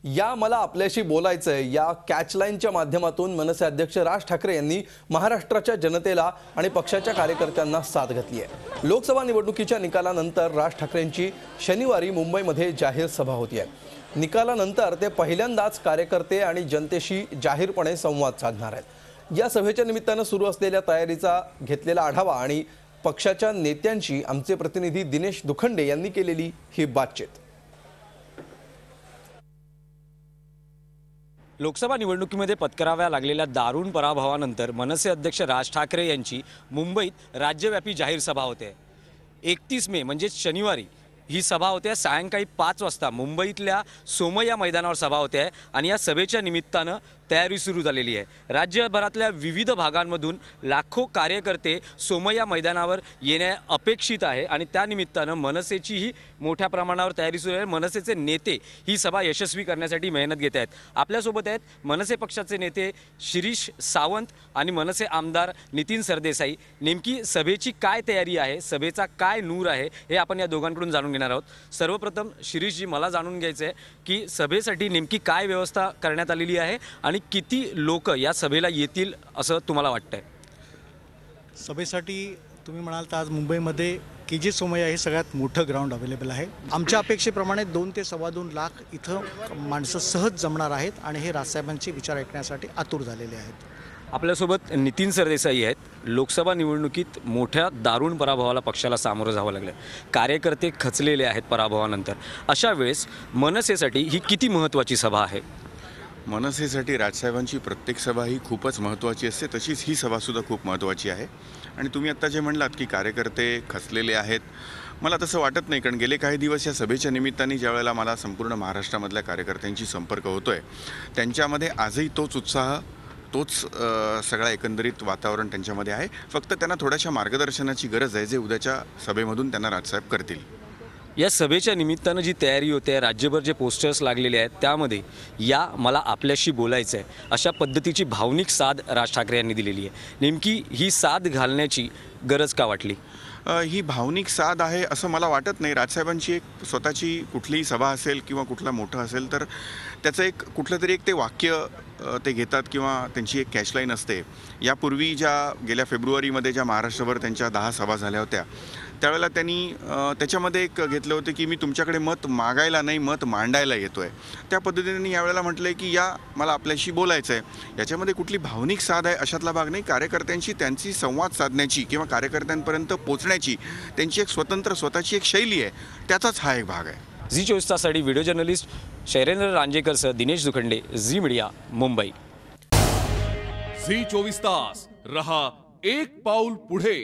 या मला आपल्याशी बोलायचंय या कॅचलाईनच्या माध्यमातून मनसे अध्यक्ष राज ठाकरे यांनी महाराष्ट्राच्या जनतेला आणि पक्षाच्या कार्यकर्त्यांना साथ घातली आहे। लोकसभा निवडणुकीच्या निकालानंतर राज ठाकरेंची शनिवारी मुंबईमध्ये जाहीर सभा होती आहे। निकालानंतर ते पहिल्यांदाच कार्यकर्ते आणि जनतेशी जाहीरपणे संवाद साधणार आहेत। या सभेच्या निमित्ताने सुरू असलेल्या तयारीचा घेतलेला आढावा आणि पक्षाच्या नेत्यांची आमचे प्रतिनिधी दिनेश दुखंडे यांनी केलेली ही बातचीत। लोकसभा निवडणुकीमध्ये पत्कराव्या लागलेल्या दारुण पराभवानंतर मनसे अध्यक्ष राज ठाकरे यांची मुंबईत राज्यव्यापी जाहीर सभा होते। 31 मे म्हणजे शनिवारी ही सभा होते। सायंकाळी 5 वाजता मुंबईतल्या सोमय्या मैदानावर सभा होते आणि या सभेच्या निमित्तानं तयारी सुरू झालेली आहे। राज्यभरातल्या विविध भागांमधून लाखो कार्यकर्ते सोमय्या मैदानावर येणे अपेक्षित आहे आणि त्या निमित्तानं मनसेचीही मोठ्या प्रमाणावर तयारी सुरू आहे। मनसेचे नेते ही सभा यशस्वी करण्यासाठी मेहनत घेत आहेत। आपल्यासोबत आहेत मनसे पक्षाचे नेते शिरीष सावंत आणि मनसे आमदार नितीन सरदेसाई। नेमकी सभेची काय तयारी आहे, सभेचा काय नूर आहे, हे आपण या दोघांकडून जाणून घेणार आहोत। सर्वप्रथम शिरीषजी, मला जाणून घ्यायचं आहे की सभेसाठी नेमकी काय व्यवस्था करण्यात आलेली आहे आणि किती लोक या सभेला येतील असं तुम्हाला वाटतंय? सभेसाठी तुम्ही म्हणाल तर आज मुंबईमध्ये केजी सोमय्या हे सगळ्यात मोठं ग्राउंड अवेलेबल आहे। आमच्या अपेक्षेप्रमाणे 2 ते 2.25 लाख इथं माणसं सहज जमणार आहेत आणि हे राजसाहेबांचे विचार ऐकण्यासाठी आतुर झालेले आहेत। आपल्यासोबत नितीन सरदेसाई आहेत। लोकसभा निवडणुकीत मोठ्या दारुण पराभवाला पक्षाला सामोरं जावं लागलं, कार्यकर्ते खचलेले आहेत पराभवानंतर। अशा वेळेस मनसेसाठी ही किती महत्त्वाची सभा आहे? मनसेसाठी राजसाहेबांची प्रत्येक सभा ही खूपच महत्त्वाची असते, तशीच ही सभासुद्धा खूप महत्त्वाची आहे। आणि तुम्ही आत्ता जे म्हणलात की कार्यकर्ते खचलेले आहेत, मला तसं वाटत नाही, कारण गेले काही दिवस या सभेच्या निमित्ताने ज्या वेळेला मला संपूर्ण महाराष्ट्रामधल्या कार्यकर्त्यांशी संपर्क होतो आहे, त्यांच्यामध्ये आजही तोच उत्साह, तोच सगळा एकंदरीत वातावरण त्यांच्यामध्ये आहे। फक्त त्यांना थोड्याशा मार्गदर्शनाची गरज आहे, जे उद्याच्या सभेमधून त्यांना राजसाहेब करतील। या सभेच्या निमित्तानं जी तयारी होते, राज्यभर जे पोस्टर्स लागलेले आहेत, त्यामध्ये या मला आपल्याशी बोलायचं आहे अशा पद्धतीची भावनिक साथ राज ठाकरे यांनी दिलेली आहे। नेमकी ही साथ घालण्याची गरज का वाटली? ही भावनिक साथ आहे असं मला वाटत नाही। राजसाहेबांची एक स्वतःची कुठलीही सभा असेल किंवा कुठला मोठं असेल तर त्याचं एक कुठलं तरी एक ते वाक्य ते घेतात किंवा त्यांची एक कॅचलाईन असते। यापूर्वी ज्या गेल्या फेब्रुवारीमध्ये ज्या महाराष्ट्रभर त्यांच्या 10 सभा झाल्या होत्या, त्यावेळेला त्यांनी त्याच्यामध्ये एक घेतलं होतं की मी तुमच्याकडे मत मागायला नाही, मत मांडायला येतो आहे। त्या पद्धतीने यावेळेला म्हटलं आहे की या मला आपल्याशी बोलायचं आहे। याच्यामध्ये कुठली भावनिक साथ आहे अशातला भाग नाही। कार्यकर्त्यांशी त्यांची संवाद साधण्याची किंवा कार्यकर्त्यांपर्यंत पोचण्याची त्यांची एक स्वतःची एक शैली आहे, त्याचाच हा एक भाग आहे। झी 24 ताससाठी व्हिडिओ जर्नलिस्ट शैलेंद्र रांजेकरसह Dinesh Dukhande, Zee Media, Mumbai. Zee 24 तास रहा एक पाऊल पुढे।